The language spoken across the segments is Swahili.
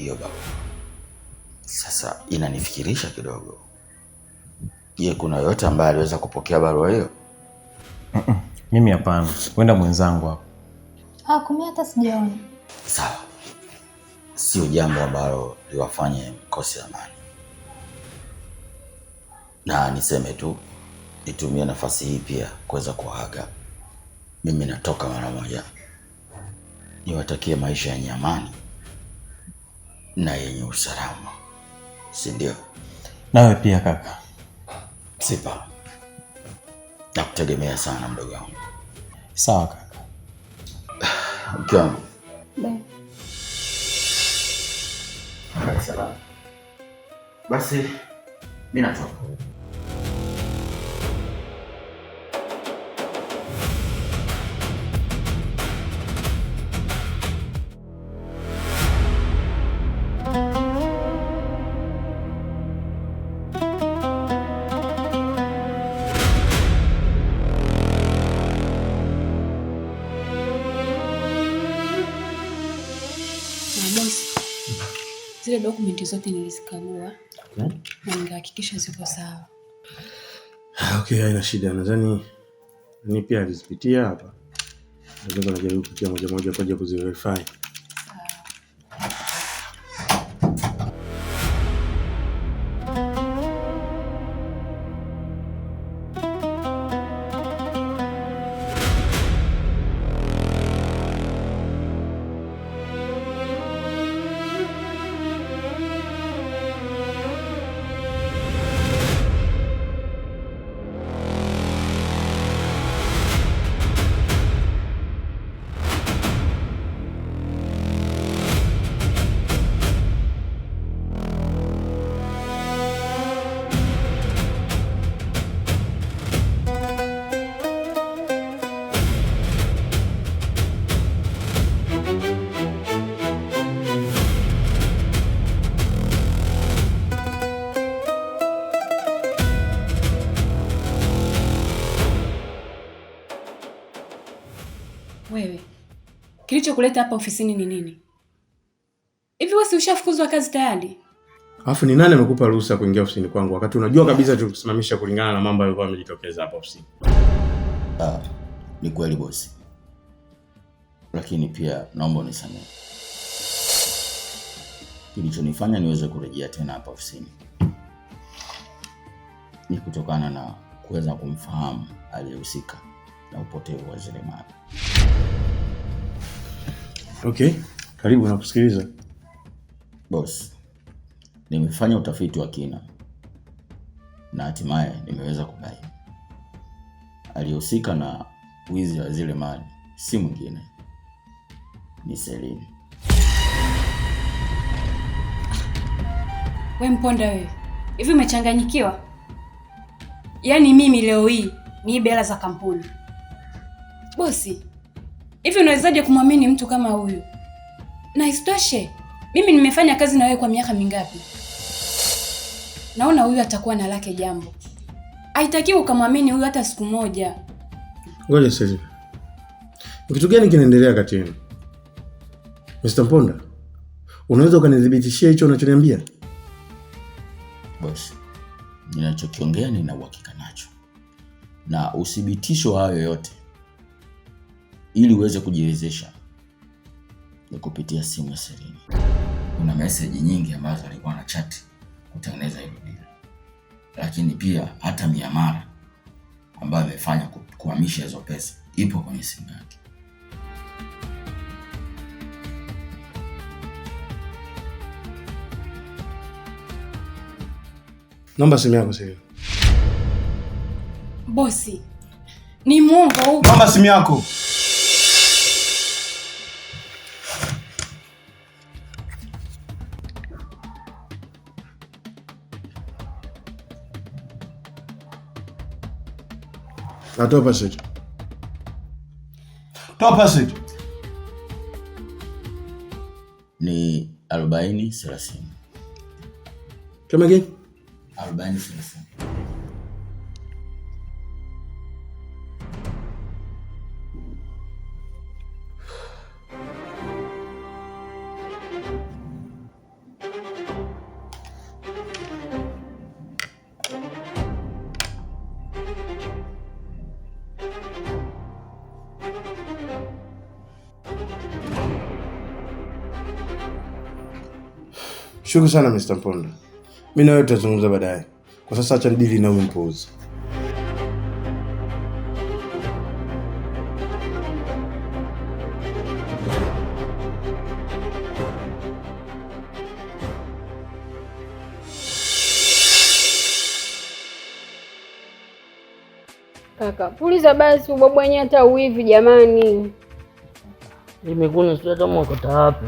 hiyo barua. Sasa inanifikirisha kidogo. Je, kuna yote ambaye aliweza kupokea barua hiyo? Mimi hapana. Kwenda mwenzangu hapo. Kumbe hata sijaona. Sawa. Sio jambo ambalo liwafanye mkose amani. Na niseme tu, nitumie nafasi hii pia kuweza kuaga. Mimi natoka mara moja. Niwatakie maisha yenye amani na yenye usalama. Si ndio? Nawe pia kaka. Sipa. Nakutegemea sana mdogo wangu. Sawa kaka. Mke wangu. Basi mimi natoka. Zile dokumenti zote nilizikagua. Na ningehakikisha ziko sawa. Okay, haina shida. Nadhani ni pia alizipitia hapa. Ndio najaribu kupitia moja moja kwa ajili ya kuziverify. Wewe, kilichokuleta hapa ofisini ni nini? Hivi wewe si ushafukuzwa kazi tayari? Alafu ni nani amekupa ruhusa kuingia ofisini kwangu wakati unajua kabisa tulikusimamisha kulingana na mambo yalikuwa yamejitokeza hapa ofisini? Ni kweli bosi. Lakini pia naomba unisamehe. Kilichonifanya niweze kurejea tena hapa ofisini ni kutokana na kuweza kumfahamu aliyehusika na upotevu wa zile mali. Okay, karibu na kusikiliza. Boss, nimefanya utafiti wa kina na hatimaye nimeweza kubaini aliyehusika na wizi wa zile mali si mwingine, ni Celine. We mponda wewe, hivi umechanganyikiwa? Yaani mimi leo hii niibe hela za kampuni? Bosi, hivi unawezaje kumwamini mtu kama huyu? Na isitoshe, mimi nimefanya kazi na wewe kwa miaka mingapi? Naona huyu atakuwa na lake jambo. Haitakiwi ukamwamini huyu hata siku moja. Ngoja sasa. Ni kitu gani kinaendelea kati yenu? Mr. Mponda, unaweza ukanidhibitishia hicho unachoniambia? Boss, ninachokiongea nina uhakika nacho. Na uthibitisho hayo yote ili uweze kujiridhisha ni kupitia simu ya Celine. Kuna message nyingi ambazo alikuwa na chat kutengeneza hilo deal. Lakini pia hata miamala ambayo amefanya kuhamisha hizo pesa ipo kwenye simu yake. Naomba simu yako sasa. Bosi, ni muongo huko. Naomba simu yako. Toa passage. Toa passage. Ni 40-30. Kama gani? 40-30. Shukrani sana Mr. Mponda. Mimi na wewe tutazungumza baadaye. Kwa sasa acha nidili na huyu mpuuzi. Kaka, puliza basi ubwabwanye hata uivi jamani. Nimekuna sio hata mwakota wapi.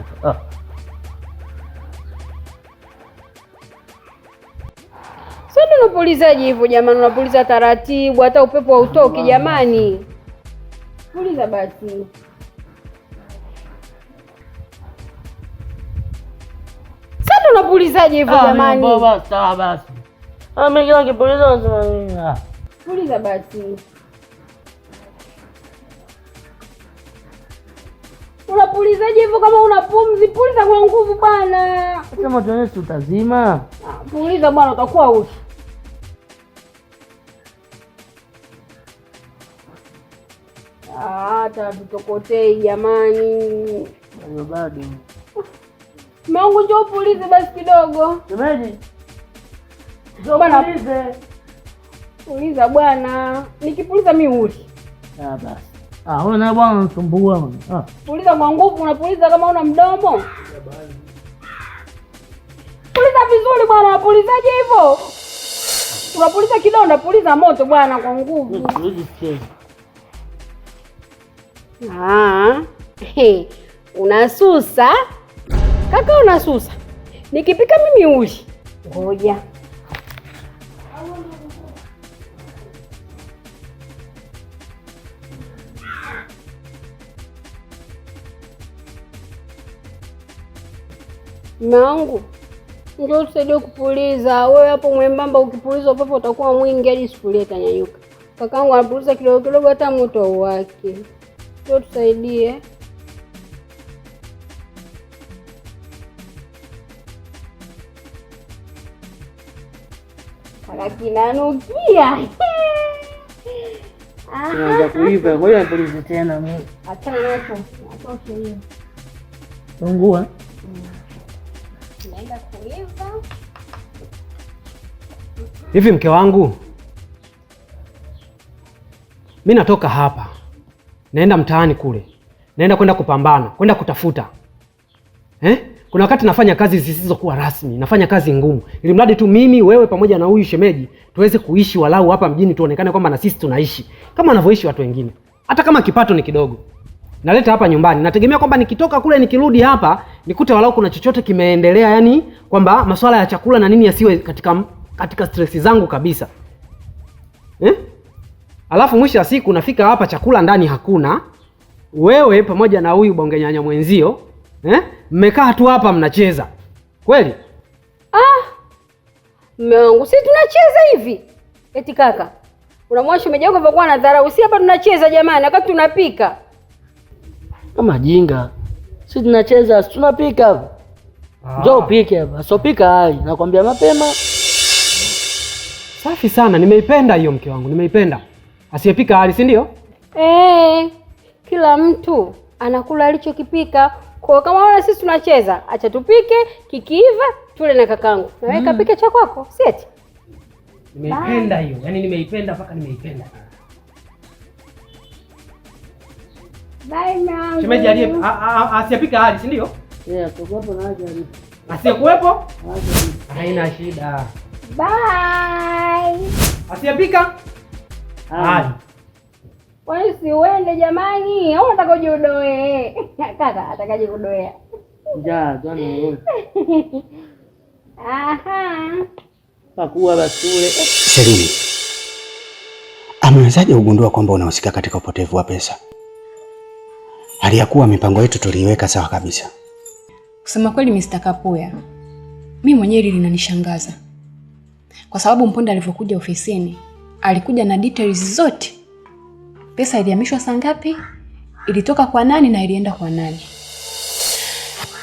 Sasa unapulizaje hivyo jamani? Unapuliza taratibu hata upepo hautoki jamani. Puliza basi. Sasa unapulizaje hivyo jamani? Baba, sawa basi. Mimi kila kipuliza unasema puliza basi. Unapulizaje hivyo kama una pumzi? Puliza kwa nguvu bwana. sema tuone utazima. Puliza bwana utakuwa uchi. Hata tutokotei jamani. Bado. Mungu njoo pulize basi kidogo. Shemeji. Bwana puliza bwana. Nikipuliza mimi uli. Basi. Wewe na bwana unasumbua. Puliza kwa nguvu, unapuliza kama una mdomo. Puliza vizuri bwana, unapulizaje hivyo? Unapuliza kidonda, puliza moto bwana kwa nguvu. Unasusa? Kaka unasusa. Nikipika mimi uli. Ngoja. Mangu, ndio tusaidie kupuliza. Wewe hapo mwembamba ukipuliza upepo utakuwa mwingi hadi sufuria itanyanyuka. Kakangu anapuliza kidogo kidogo hata moto wake. Ndio tusaidie. Kaka kinanukia. Tunaanza kuiva, ngoja nipulize tena mimi. Achana nacho. Atosha hiyo. Ungua. Naenda kuiva. Hivi mke wangu, mimi natoka hapa, naenda mtaani kule, naenda kwenda kupambana, kwenda kutafuta. Kuna wakati nafanya kazi zisizokuwa rasmi, nafanya kazi ngumu, ili mradi tu mimi, wewe pamoja na huyu shemeji tuweze kuishi walau hapa mjini, tuonekane kwamba na sisi tunaishi kama wanavyoishi watu wengine. Hata kama kipato ni kidogo, naleta hapa nyumbani. Nategemea kwamba nikitoka kule nikirudi hapa nikute walau kuna chochote kimeendelea, yani kwamba masuala ya chakula na nini yasiwe katika stress zangu kabisa. Alafu mwisho wa siku nafika hapa chakula ndani hakuna. Wewe pamoja na huyu bonge nyanya mwenzio, mmekaa tu hapa mnacheza. Kweli? Mume wangu, sisi tunacheza hivi. Eti kaka, unamwasha umejauka kwa kuwa na dharau. Si hapa tunacheza jamani, wakati tunapika. Kama jinga. Sisi tunacheza, tunapika hapa. Njoo upike hapa. Sio pika hai, nakwambia mapema. Safi sana, nimeipenda hiyo mke wangu, nimeipenda. Asiyepika hali, si ndio? Kila mtu anakula alichokipika. Kwa kama wana sisi tunacheza, acha tupike, kikiiva tule na kakangu. Na wewe kapike cha kwako, si eti? Nimeipenda hiyo. Yaani nimeipenda mpaka nimeipenda. Bye now. Shemeji asiyepika hali, si ndio? Tukopo na haja alipo. Asiyekuwepo? Haina shida. Bye. Asiyepika hali. Wewe si uende jamani, au unataka ujiudoe? Kaka atakaje kudoea? Njaa, tuone wewe. Pakua basi ule. Selini, amewezaje kugundua kwamba unahusika katika upotevu wa pesa? Hali ya kuwa mipango yetu tuliiweka sawa kabisa. Kusema kweli Mr. Kapuya, mimi mwenyewe linanishangaza. Kwa sababu Mponda alivyokuja ofisini, alikuja na details zote. Pesa ilihamishwa saa ngapi? Ilitoka kwa nani na ilienda kwa nani?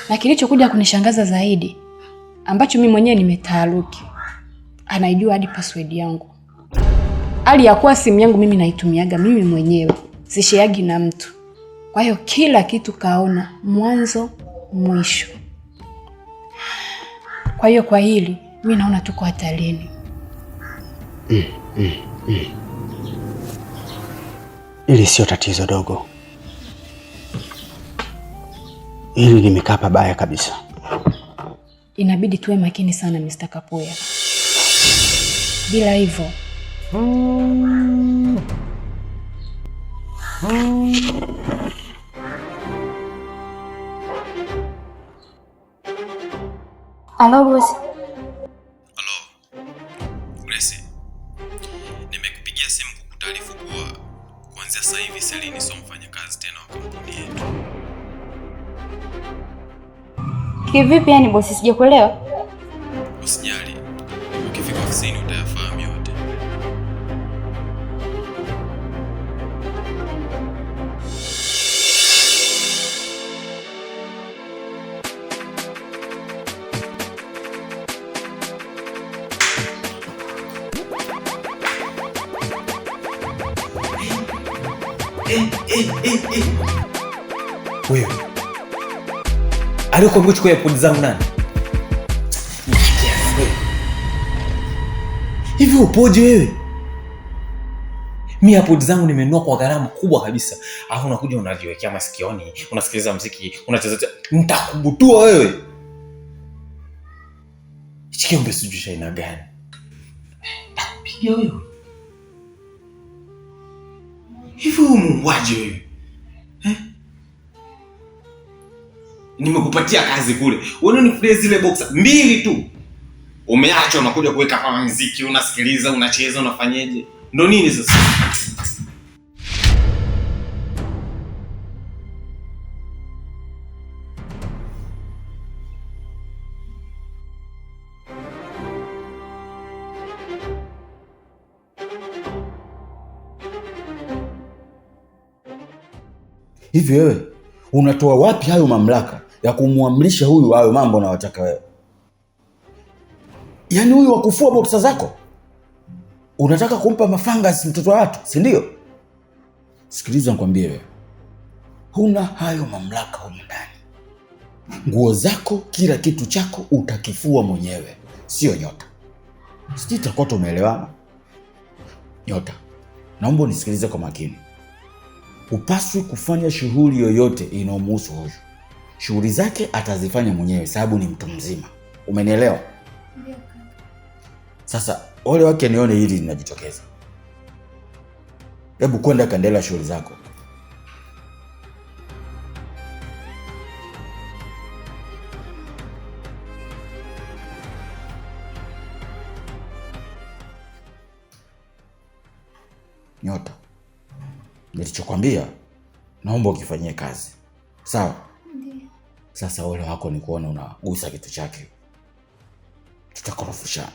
Na kilichokuja kunishangaza zaidi, ambacho mimi mwenyewe nimetaharuki, anaijua hadi password yangu. Hali ya kuwa simu yangu mimi naitumiaga mimi mwenyewe, sishiagi na mtu. Kwa hiyo kila kitu kaona mwanzo mwisho. Kwa hiyo kwa hili mimi naona tuko hatarini. Hili sio tatizo dogo, hili limekaa pabaya kabisa. Inabidi tuwe makini sana Mr. Kapuya. Bila hivyo Halo bosi. Halo. Grace. Nimekupigia simu kukutaarifu kuwa kuanzia sasa hivi Selini sio mfanyakazi tena wa kampuni yetu. Kivipi yani bosi, sijakuelewa? Usijali. Ukifika ofisini utayafahamu yote. Wewe. Aliyokuambia uchukue AirPods zangu nani? Hivi upoje wewe? Mimi AirPods zangu nimenunua kwa gharama kubwa kabisa. Alafu unakuja unajiwekea masikioni, unasikiliza muziki, unacheza. Nitakubutua wewe. Kiombe sijui aina gani. Takupiga wewe. Hivi umuaje wewe? Nimekupatia kazi kule. Wewe unifree zile boxer 2 tu. Umeacha unakuja kuweka kama muziki, unasikiliza, unacheza, unafanyaje? Ndio nini sasa? Hivi wewe unatoa wapi hayo mamlaka ya kumwamrisha huyu hayo mambo unayotaka wewe? Yaani huyu wakufua boksa zako unataka kumpa mafangasi mtoto wa watu, si ndio? Sikiliza nikwambie wewe, huna hayo mamlaka huko ndani. Nguo zako, kila kitu chako utakifua mwenyewe, sio Nyota. Sijui tutakuwa tumeelewana. Nyota, naomba unisikilize kwa makini. Upaswi kufanya shughuli yoyote inayomhusu huyu. Shughuli zake atazifanya mwenyewe sababu ni mtu mzima. Umenielewa? Ndio. Sasa ole wake nione hili linajitokeza. Hebu kwenda kaendelea shughuli zako. Nyota, nilichokwambia naomba ukifanyie kazi. Sawa? Ndio. Sasa ole wako ni kuona unagusa kitu chake. Tutakorofishana.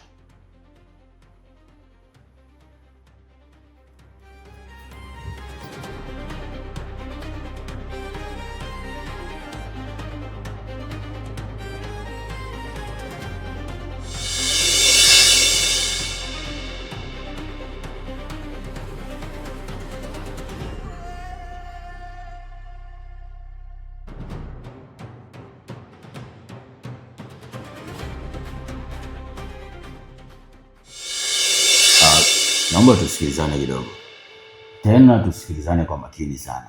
Naomba tusikilizane kidogo. Tena tusikilizane kwa makini sana.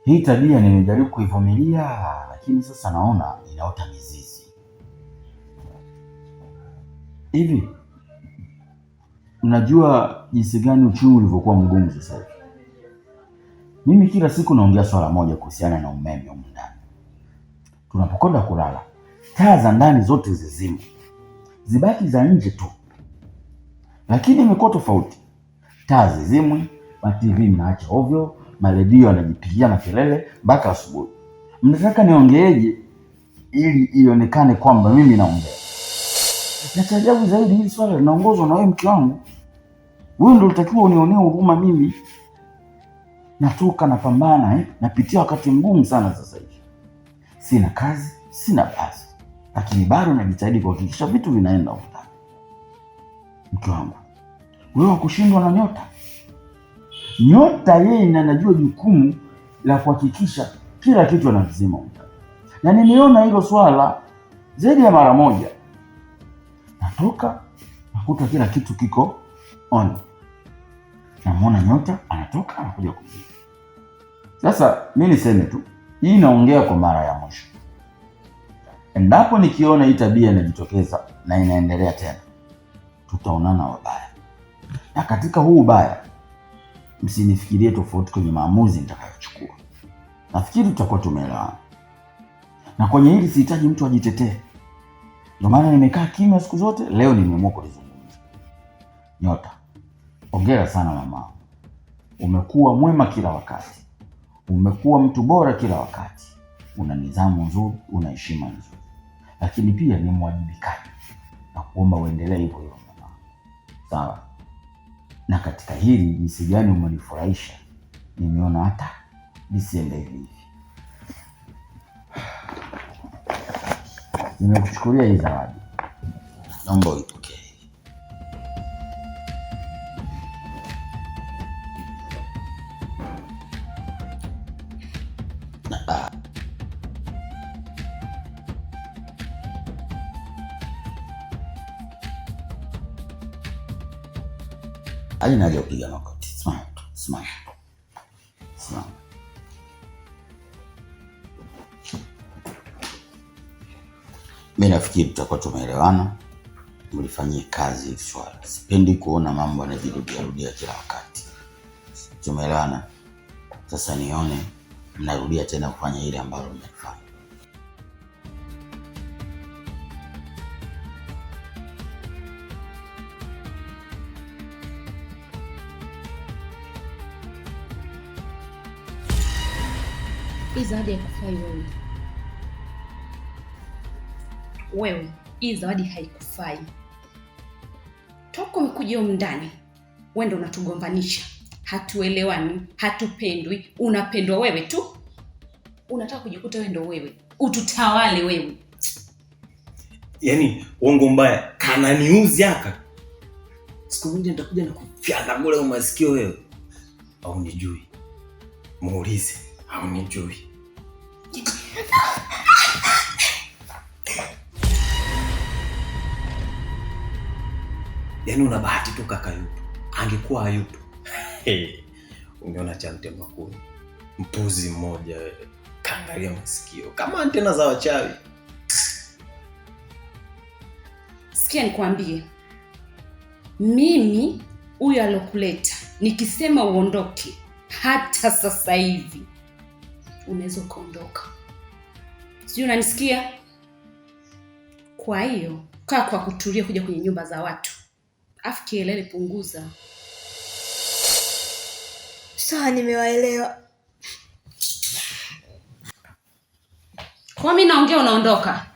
Hii tabia nimejaribu kuivumilia, lakini sasa naona inaota mizizi. Hivi mnajua jinsi gani uchumi ulivyokuwa mgumu sasa hivi? Mimi kila siku naongea swala moja kuhusiana na umeme huko ndani. Tunapokwenda kulala, taa za ndani zote zizime, zibaki za nje tu. Lakini imekuwa tofauti. Taa zizimwe, ma TV mnaacha ovyo, maredio yanajipigia makelele mpaka asubuhi. Mnataka niongeeje ili ionekane kwamba mimi naongea? Na cha ajabu zaidi, hili swala linaongozwa na wewe mke wangu. Wewe ndio unatakiwa unionee huruma mimi. Natoka napambana, napitia wakati mgumu sana sasa hivi. Sina kazi, sina basi. Lakini bado najitahidi kuhakikisha vitu vinaenda huko. Mke wangu, wewe wakushindwa na Nyota? Nyota yeye anajua jukumu la kuhakikisha kila kitu anazima huko. Na nimeona hilo swala zaidi ya mara moja. Natoka nakuta kila kitu kiko on, namwona nyota anatoka anakuja kupiga. Sasa mi niseme tu, hii naongea kwa mara ya mwisho. Endapo nikiona hii tabia inajitokeza na inaendelea tena, tutaonana wabaya, na katika huu ubaya msinifikirie tofauti kwenye maamuzi nitakayochukua. Nafikiri tutakuwa tumeelewana, na kwenye hili sihitaji mtu ajitetee. Ndio maana nimekaa kimya siku zote, leo nimeamua kulizungumza. Nyota, hongera sana mama. Umekuwa mwema kila wakati, umekuwa mtu bora kila wakati, una nidhamu nzuri, una heshima nzuri, lakini pia ni mwajibikaji, na kuomba uendelee hivyo hivyo mama. Sawa? Na katika hili jinsi gani umenifurahisha, nimeona hata nisiende hivi. Nimekuchukulia hii zawadi, naomba uipokee. Haina haja kupiga magoti. Simama tu, simama. Simama. Mimi nafikiri tutakuwa tumeelewana, mlifanyie kazi hili swala. Sipendi kuona mambo yanajirudia kila wakati. Tumeelewana? Sasa nione mnarudia tena kufanya ile ambalo mnafanya. Hii zawadi haikufai wewe. Hii zawadi haikufai. Toka umekuja huko ndani, wewe ndio unatugombanisha. Hatuelewani, hatupendwi, unapendwa wewe tu. Unataka kujikuta wewe ndio wewe, ututawale wewe. Yaani uongo mbaya kananiuzi haka. Siku moja nitakuja na kufyana gole umasikio wewe. Au nijui. Muulize, au nijui. Yaani una bahati tu kaka yupo. Angekuwa hayupo. Ungeona cha mtema kuni. Mpuzi mmoja wewe. Kaangalia masikio kama antena za wachawi. Sikia nikwambie. Mimi huyu alokuleta, nikisema uondoke hata sasa hivi, unaweza kuondoka. Sijui unanisikia? Kwa hiyo kaa kwa kutulia kuja kwenye nyumba za watu. Afu kelele punguza. Sawa, nimewaelewa. Kwa mimi naongea unaondoka.